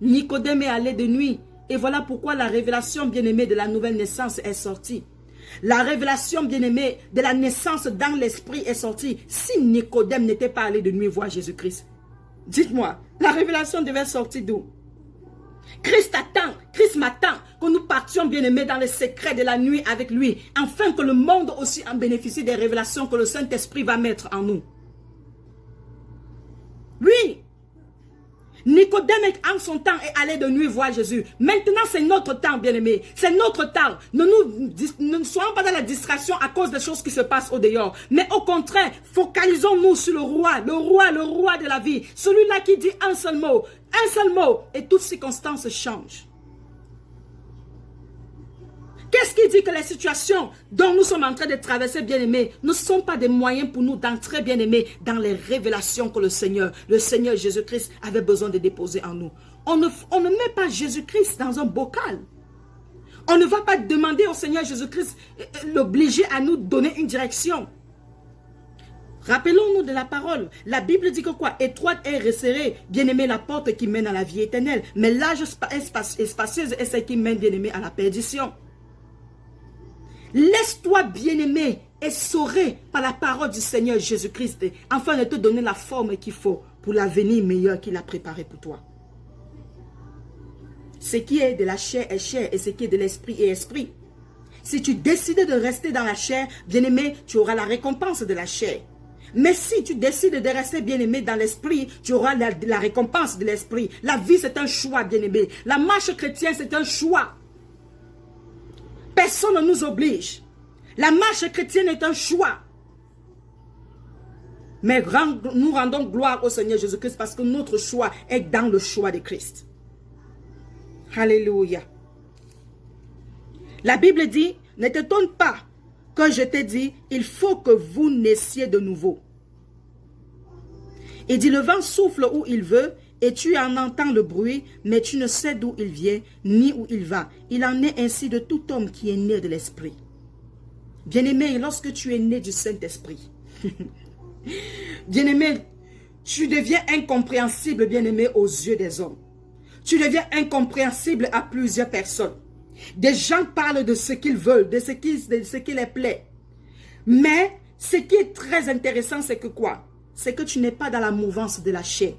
Nicodème est allé de nuit. Et voilà pourquoi la révélation bien-aimée de la nouvelle naissance est sortie. La révélation bien-aimée de la naissance dans l'esprit est sortie. Si Nicodème n'était pas allé de nuit voir Jésus-Christ, dites-moi, la révélation devait sortir d'où? Christ m'attend que nous partions bien-aimés dans les secrets de la nuit avec lui, afin que le monde aussi en bénéficie des révélations que le Saint-Esprit va mettre en nous. Oui. Nicodème en son temps est allé de nuit voir Jésus. Maintenant c'est notre temps, bien-aimé. C'est notre temps. Ne soyons pas dans la distraction à cause des choses qui se passent au dehors. Mais au contraire, focalisons-nous sur le roi de la vie. Celui-là qui dit un seul mot, et toutes circonstances changent. Qu'est-ce qui dit que les situations dont nous sommes en train de traverser, bien-aimés, ne sont pas des moyens pour nous d'entrer, bien-aimés, dans les révélations que le Seigneur Jésus-Christ avait besoin de déposer en nous. On ne met pas Jésus-Christ dans un bocal. On ne va pas demander au Seigneur Jésus-Christ, l'obliger à nous donner une direction. Rappelons-nous de la parole. La Bible dit que quoi? Étroite et resserrée, bien-aimé, la porte qui mène à la vie éternelle. Mais large et spacieuse est celle qui mène, bien-aimé, à la perdition. Laisse-toi, bien-aimé, essorer par la parole du Seigneur Jésus-Christ, afin de te donner la forme qu'il faut pour l'avenir meilleur qu'il a préparé pour toi. Ce qui est de la chair est chair, et ce qui est de l'esprit est esprit. Si tu décides de rester dans la chair, bien-aimé, tu auras la récompense de la chair. Mais si tu décides de rester, bien-aimé, dans l'esprit, tu auras la récompense de l'esprit. La vie, c'est un choix, bien-aimé. La marche chrétienne, c'est un choix. Personne ne nous oblige. La marche chrétienne est un choix. Mais nous rendons gloire au Seigneur Jésus-Christ parce que notre choix est dans le choix de Christ. Alléluia. La Bible dit, ne t'étonne pas que je t'ai dit, il faut que vous naissiez de nouveau. Il dit, le vent souffle où il veut, et tu en entends le bruit, mais tu ne sais d'où il vient, ni où il va. Il en est ainsi de tout homme qui est né de l'Esprit. Bien-aimé, lorsque tu es né du Saint-Esprit, bien-aimé, tu deviens incompréhensible, bien-aimé, aux yeux des hommes. Tu deviens incompréhensible à plusieurs personnes. Des gens parlent de ce qu'ils veulent, de ce qui les plaît. Mais ce qui est très intéressant, c'est que quoi? C'est que tu n'es pas dans la mouvance de la chair.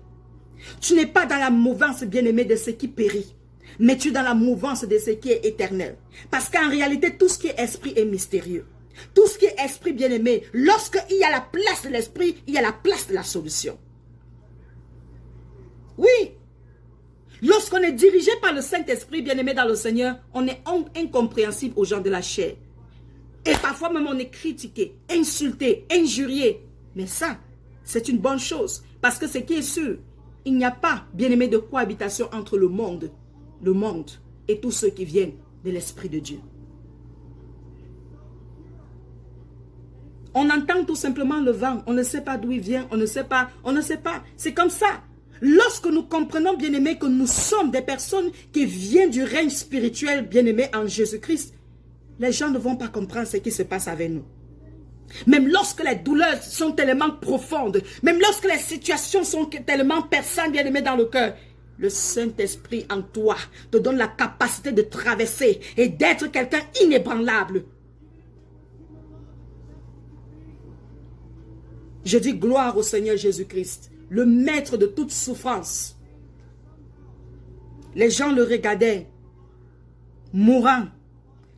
Tu n'es pas dans la mouvance, bien-aimé, de ce qui périt. Mais tu es dans la mouvance de ce qui est éternel. Parce qu'en réalité, tout ce qui est esprit est mystérieux. Tout ce qui est esprit, bien-aimé, lorsqu'il y a la place de l'esprit, il y a la place de la solution. Oui. Lorsqu'on est dirigé par le Saint-Esprit, bien-aimé dans le Seigneur, on est incompréhensible aux gens de la chair. Et parfois même on est critiqué, insulté, injurié. Mais ça, c'est une bonne chose. Parce que ce qui est sûr, il n'y a pas, bien-aimé, de cohabitation entre le monde et tous ceux qui viennent de l'Esprit de Dieu. On entend tout simplement le vent, on ne sait pas d'où il vient, on ne sait pas. C'est comme ça. Lorsque nous comprenons, bien-aimés, que nous sommes des personnes qui viennent du règne spirituel, bien-aimés, en Jésus-Christ, les gens ne vont pas comprendre ce qui se passe avec nous. Même lorsque les douleurs sont tellement profondes, même lorsque les situations sont tellement perçantes, bien-aimés, dans le cœur, le Saint-Esprit en toi te donne la capacité de traverser et d'être quelqu'un inébranlable. Je dis gloire au Seigneur Jésus-Christ, le maître de toute souffrance. Les gens le regardaient, mourant.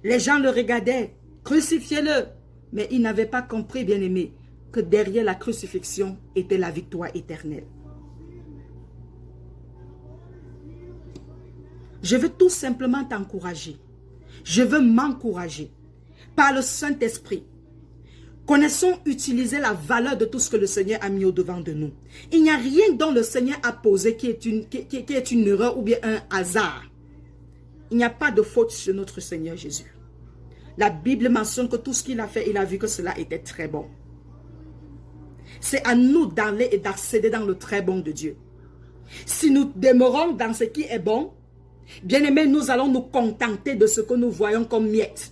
Les gens le regardaient, crucifiez-le. Mais ils n'avaient pas compris, bien-aimé, que derrière la crucifixion était la victoire éternelle. Je veux tout simplement t'encourager. Je veux m'encourager par le Saint-Esprit. Connaissons utiliser la valeur de tout ce que le Seigneur a mis au-devant de nous. Il n'y a rien dont le Seigneur a posé qui est une erreur ou bien un hasard. Il n'y a pas de faute sur notre Seigneur Jésus. La Bible mentionne que tout ce qu'il a fait, il a vu que cela était très bon. C'est à nous d'aller et d'accéder dans le très bon de Dieu. Si nous demeurons dans ce qui est bon, bien aimé, nous allons nous contenter de ce que nous voyons comme miettes.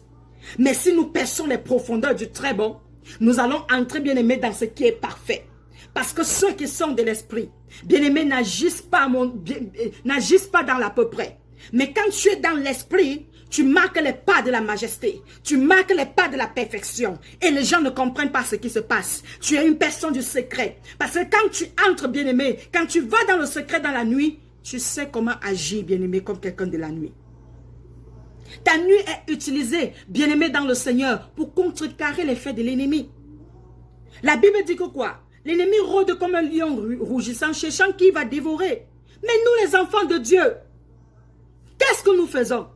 Mais si nous perçons les profondeurs du très bon, nous allons entrer, bien aimé, dans ce qui est parfait. Parce que ceux qui sont de l'esprit, bien aimé, n'agissent pas dans l'à peu près. Mais quand tu es dans l'esprit, tu marques les pas de la majesté. Tu marques les pas de la perfection. Et les gens ne comprennent pas ce qui se passe. Tu es une personne du secret. Parce que quand tu entres, bien-aimé, quand tu vas dans le secret dans la nuit, tu sais comment agir, bien-aimé, comme quelqu'un de la nuit. Ta nuit est utilisée, bien-aimé, dans le Seigneur pour contrecarrer les faits de l'ennemi. La Bible dit que quoi? L'ennemi rôde comme un lion rougissant, cherchant qui va dévorer. Mais nous, les enfants de Dieu, qu'est-ce que nous faisons?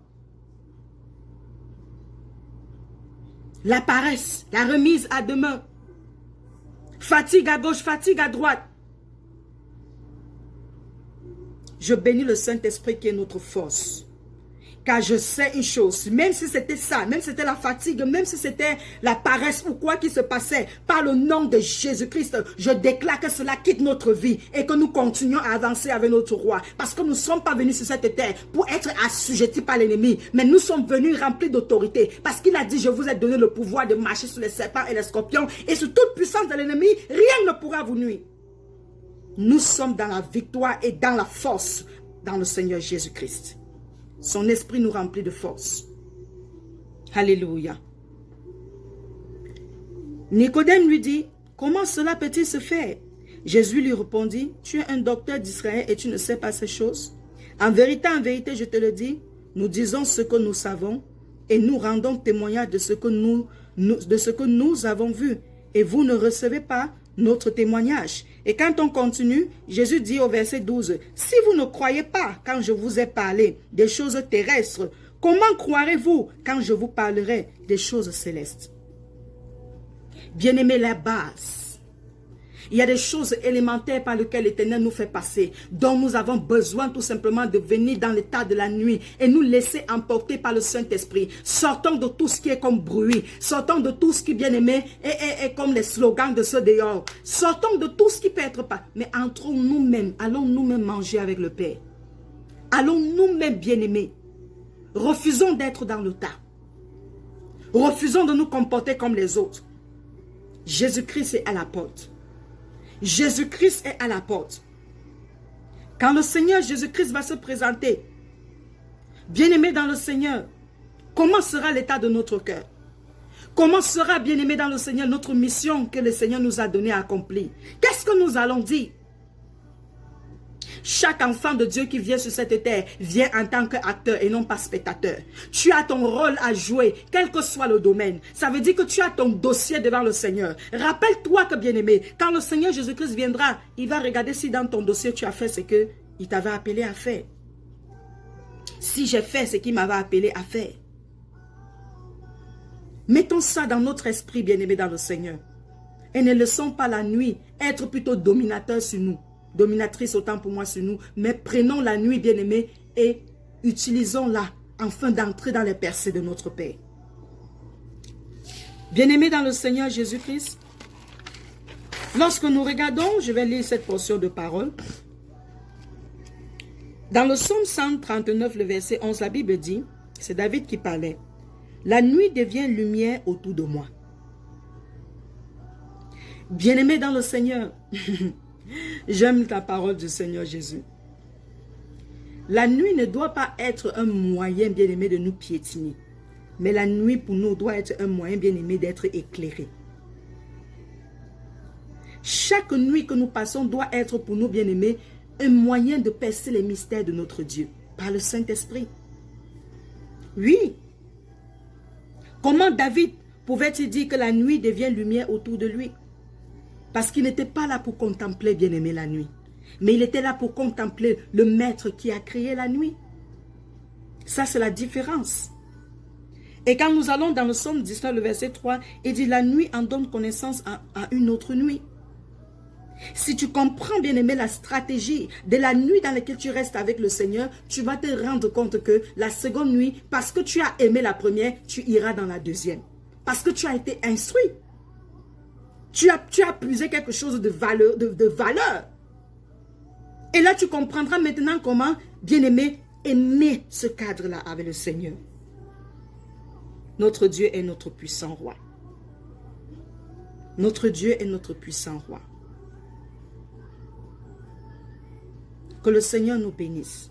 La paresse, la remise à demain, fatigue à gauche, fatigue à droite. Je bénis le Saint-Esprit qui est notre force. Car je sais une chose, même si c'était ça, même si c'était la fatigue, même si c'était la paresse ou quoi qui se passait, par le nom de Jésus-Christ, je déclare que cela quitte notre vie et que nous continuons à avancer avec notre roi. Parce que nous ne sommes pas venus sur cette terre pour être assujettis par l'ennemi, mais nous sommes venus remplis d'autorité. Parce qu'il a dit, je vous ai donné le pouvoir de marcher sur les serpents et les scorpions et sur toute puissance de l'ennemi, rien ne pourra vous nuire. Nous sommes dans la victoire et dans la force dans le Seigneur Jésus-Christ. Son esprit nous remplit de force. Alléluia. Nicodème lui dit, comment cela peut-il se faire? Jésus lui répondit, tu es un docteur d'Israël et tu ne sais pas ces choses? En vérité, je te le dis, nous disons ce que nous savons et nous rendons témoignage de ce que nous avons vu. Et vous ne recevez pas notre témoignage. Et quand on continue, Jésus dit au verset 12, si vous ne croyez pas quand je vous ai parlé des choses terrestres, comment croirez-vous quand je vous parlerai des choses célestes? Bien-aimés, la base. Il y a des choses élémentaires par lesquelles l'Éternel nous fait passer, dont nous avons besoin tout simplement de venir dans l'état de la nuit et nous laisser emporter par le Saint-Esprit. Sortons de tout ce qui est comme bruit, sortons de tout ce qui, bien aimé, est comme les slogans de ceux dehors. Sortons de tout ce qui peut être pas. Mais entrons nous-mêmes, allons nous-mêmes manger avec le Père. Allons nous-mêmes, bien-aimés. Refusons d'être dans le tas. Refusons de nous comporter comme les autres. Jésus-Christ est à la porte. Jésus-Christ est à la porte. Quand le Seigneur Jésus-Christ va se présenter, bien-aimé dans le Seigneur, comment sera l'état de notre cœur? Comment sera, bien-aimé dans le Seigneur, notre mission que le Seigneur nous a donnée à accomplir? Qu'est-ce que nous allons dire? Chaque enfant de Dieu qui vient sur cette terre vient en tant qu'acteur et non pas spectateur. Tu as ton rôle à jouer, quel que soit le domaine. Ça veut dire que tu as ton dossier devant le Seigneur. Rappelle-toi que, bien-aimé, quand le Seigneur Jésus-Christ viendra, il va regarder si dans ton dossier tu as fait ce qu'il t'avait appelé à faire. Si j'ai fait ce qu'il m'avait appelé à faire. Mettons ça dans notre esprit, bien-aimé, dans le Seigneur. Et ne laissons pas la nuit être plutôt dominateur sur nous. Dominatrice autant pour moi sur nous, mais prenons la nuit, bien-aimée, et utilisons-la afin d'entrer dans les percées de notre Père. Bien-aimés dans le Seigneur Jésus-Christ, lorsque nous regardons, je vais lire cette portion de parole. Dans le psaume 139, le verset 11, la Bible dit, c'est David qui parlait, « La nuit devient lumière autour de moi. » Bien-aimés dans le Seigneur, j'aime ta parole du Seigneur Jésus. La nuit ne doit pas être un moyen bien-aimé de nous piétiner. Mais la nuit pour nous doit être un moyen bien-aimé d'être éclairé. Chaque nuit que nous passons doit être pour nous bien-aimés un moyen de percer les mystères de notre Dieu par le Saint-Esprit. Oui. Comment David pouvait-il dire que la nuit devient lumière autour de lui? Parce qu'il n'était pas là pour contempler, bien-aimé, la nuit. Mais il était là pour contempler le maître qui a créé la nuit. Ça, c'est la différence. Et quand nous allons dans le psaume 19, le verset 3, il dit, la nuit en donne connaissance à une autre nuit. Si tu comprends, bien-aimé, la stratégie de la nuit dans laquelle tu restes avec le Seigneur, tu vas te rendre compte que la seconde nuit, parce que tu as aimé la première, tu iras dans la deuxième. Parce que tu as été instruit. Tu as puisé quelque chose de valeur, Et là, tu comprendras maintenant comment, bien-aimé, aimer ce cadre-là avec le Seigneur. Notre Dieu est notre puissant roi. Notre Dieu est notre puissant roi. Que le Seigneur nous bénisse.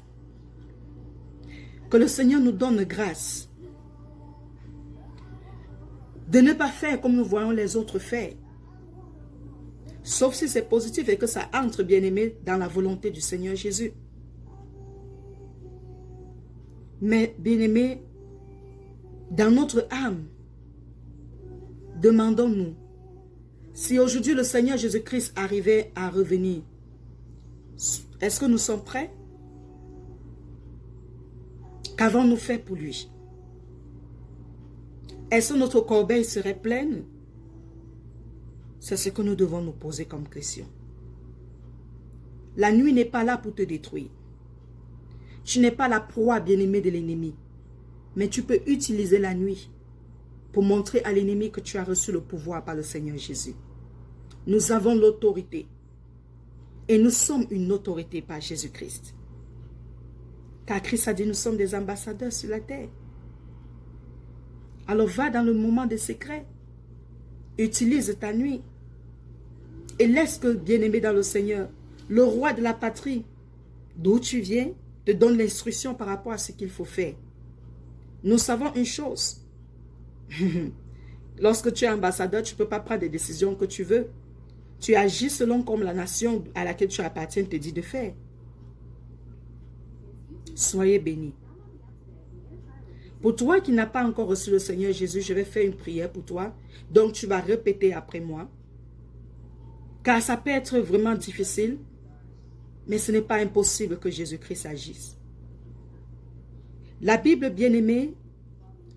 Que le Seigneur nous donne grâce de ne pas faire comme nous voyons les autres faire. Sauf si c'est positif et que ça entre, bien-aimé, dans la volonté du Seigneur Jésus. Mais, bien-aimé, dans notre âme, demandons-nous, si aujourd'hui le Seigneur Jésus-Christ arrivait à revenir, est-ce que nous sommes prêts? Qu'avons-nous fait pour lui? Est-ce que notre corbeille serait pleine? C'est ce que nous devons nous poser comme question. La nuit n'est pas là pour te détruire. Tu n'es pas la proie bien-aimée de l'ennemi. Mais tu peux utiliser la nuit pour montrer à l'ennemi que tu as reçu le pouvoir par le Seigneur Jésus. Nous avons l'autorité. Et nous sommes une autorité par Jésus-Christ. Car Christ a dit, nous sommes des ambassadeurs sur la terre. Alors va dans le moment des secrets. Utilise ta nuit. Et laisse que, bien-aimé dans le Seigneur, le roi de la patrie, d'où tu viens, te donne l'instruction par rapport à ce qu'il faut faire. Nous savons une chose. Lorsque tu es ambassadeur, tu ne peux pas prendre des décisions que tu veux. Tu agis selon comme la nation à laquelle tu appartiens te dit de faire. Soyez bénis. Pour toi qui n'as pas encore reçu le Seigneur Jésus, je vais faire une prière pour toi. Donc tu vas répéter après moi. Car ça peut être vraiment difficile, mais ce n'est pas impossible que Jésus-Christ agisse. La Bible bien-aimée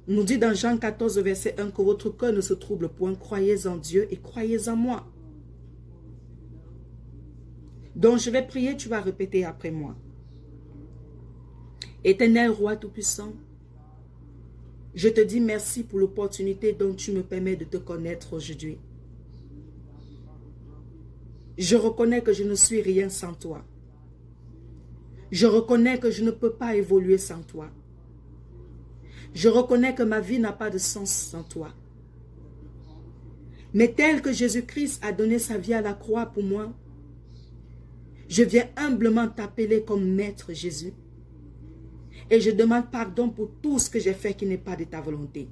nous dit dans Jean 14, verset 1, que votre cœur ne se trouble point. Croyez en Dieu et croyez en moi. Donc je vais prier, tu vas répéter après moi. Éternel roi tout-puissant, je te dis merci pour l'opportunité dont tu me permets de te connaître aujourd'hui. Je reconnais que je ne suis rien sans toi. Je reconnais que je ne peux pas évoluer sans toi. Je reconnais que ma vie n'a pas de sens sans toi. Mais tel que Jésus-Christ a donné sa vie à la croix pour moi, je viens humblement t'appeler comme Maître Jésus. Et je demande pardon pour tout ce que j'ai fait qui n'est pas de ta volonté.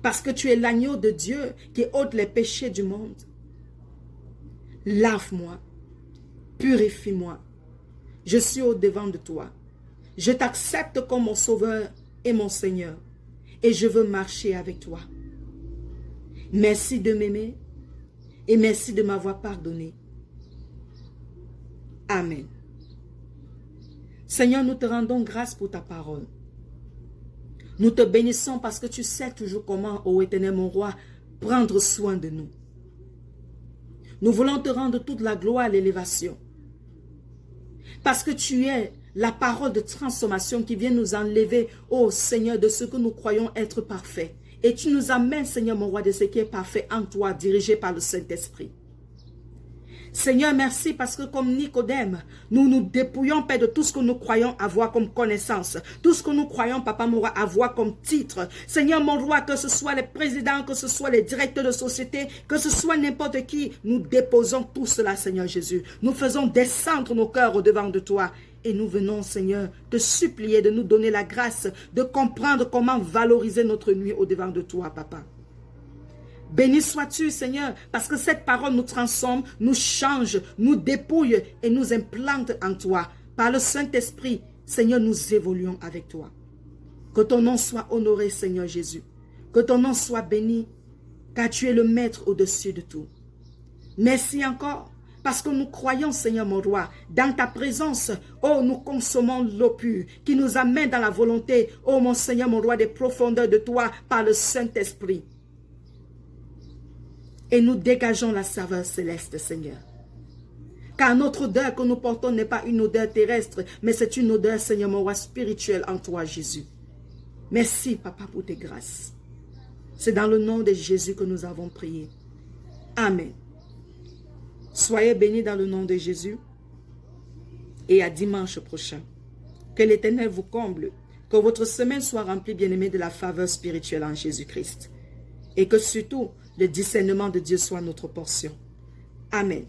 Parce que tu es l'agneau de Dieu qui ôte les péchés du monde. Lave-moi, purifie-moi. Je suis au-devant de toi. Je t'accepte comme mon Sauveur et mon Seigneur. Et je veux marcher avec toi. Merci de m'aimer et merci de m'avoir pardonné. Amen. Seigneur, nous te rendons grâce pour ta parole. Nous te bénissons parce que tu sais toujours comment, ô Éternel mon roi, prendre soin de nous. Nous voulons te rendre toute la gloire et l'élévation. Parce que tu es la parole de transformation qui vient nous enlever, ô Seigneur, de ce que nous croyons être parfait. Et tu nous amènes, Seigneur mon roi, de ce qui est parfait en toi, dirigé par le Saint-Esprit. Seigneur, merci parce que comme Nicodème, nous nous dépouillons, Père, de tout ce que nous croyons avoir comme connaissance. Tout ce que nous croyons, Papa, mon roi, avoir comme titre. Seigneur, mon roi, que ce soit les présidents, que ce soit les directeurs de société, que ce soit n'importe qui, nous déposons tout cela, Seigneur Jésus. Nous faisons descendre nos cœurs au-devant de toi. Et nous venons, Seigneur, te supplier de nous donner la grâce de comprendre comment valoriser notre nuit au-devant de toi, Papa. Béni sois-tu, Seigneur, parce que cette parole nous transforme, nous change, nous dépouille et nous implante en toi. Par le Saint-Esprit, Seigneur, nous évoluons avec toi. Que ton nom soit honoré, Seigneur Jésus. Que ton nom soit béni, car tu es le Maître au-dessus de tout. Merci encore, parce que nous croyons, Seigneur mon roi, dans ta présence, oh, nous consommons l'eau pure qui nous amène dans la volonté, oh mon Seigneur mon roi, des profondeurs de toi par le Saint-Esprit. Et nous dégageons la saveur céleste, Seigneur. Car notre odeur que nous portons n'est pas une odeur terrestre, mais c'est une odeur, Seigneur mon roi, spirituelle en toi, Jésus. Merci, Papa, pour tes grâces. C'est dans le nom de Jésus que nous avons prié. Amen. Soyez bénis dans le nom de Jésus. Et à dimanche prochain. Que l'Éternel vous comble. Que votre semaine soit remplie, bien-aimés, de la faveur spirituelle en Jésus-Christ. Et que surtout, le discernement de Dieu soit notre portion. Amen.